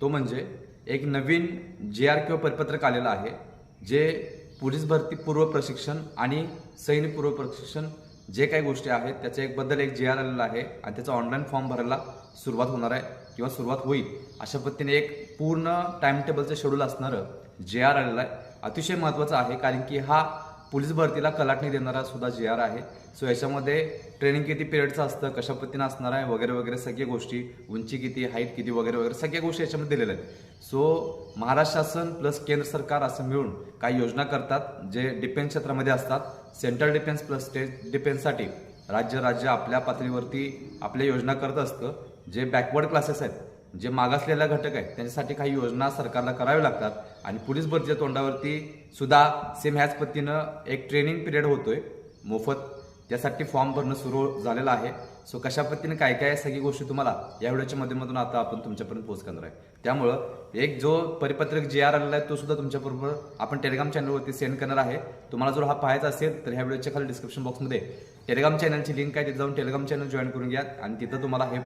तो म्हणजे एक नवीन JR किंवा परिपत्रक आलेलं आहे, जे पोलीस भरती पूर्व प्रशिक्षण आणि सैनिक पूर्व प्रशिक्षण जे काही गोष्टी आहेत त्याच्या बद्दल एक JR आलेला आहे आणि त्याचा ऑनलाईन फॉर्म भरायला सुरुवात होणार आहे किंवा सुरुवात होईल. अशा पद्धतीने एक पूर्ण टाइम टेबलचं शेड्यूल असणारं JR आलेलं आहे. अतिशय महत्त्वाचं आहे, कारण की हा पोलीस भरतीला कलाटणी देणारा सुद्धा JR आहे. सो याच्यामध्ये ट्रेनिंग किती पिरियडचं असतं, कशा पद्धतीनं असणार आहे वगैरे वगैरे सगळ्या गोष्टी, उंची किती, हाईट किती वगैरे वगैरे सगळ्या गोष्टी याच्यामध्ये दिलेल्या आहेत. सो महाराष्ट्र शासन प्लस केंद्र सरकार असं मिळून काही योजना करतात जे डिफेन्स क्षेत्रामध्ये असतात. सेंट्रल डिफेन्स प्लस स्टेट डिफेन्ससाठी राज्य आपल्या पातळीवरती आपल्या योजना करत असतं. जे बॅकवर्ड क्लासेस आहेत, जे मागासलेला घटक आहे, त्यांच्यासाठी काही योजना सरकारला कराव्या लागतात आणि पोलीस भरतीच्या तोंडावरती सुद्धा सेम ह्याच पद्धतीनं एक ट्रेनिंग पिरियड होतोय मोफत. त्यासाठी फॉर्म भरणं सुरू झालेलं आहे. सो कशा पद्धतीने काय काय सगळी गोष्टी तुम्हाला या व्हिडिओच्या माध्यमातून आता आपण तुमच्यापर्यंत पोहोच करणार आहे. त्यामुळं एक जो परिपत्रक JR आलेला आहे तो सुद्धा तुमच्याबरोबर आपण टेलिग्राम चॅनलवरती सेंड करणार आहे. तुम्हाला जर हा पाहायचा असेल तर ह्या व्हिडिओच्या खाली डिस्क्रिप्शन बॉक्समध्ये टेलिग्राम चॅनलची लिंक आहे, तिथे जाऊन टेलिग्राम चॅनल जॉईन करून घ्या आणि तिथं तुम्हाला हे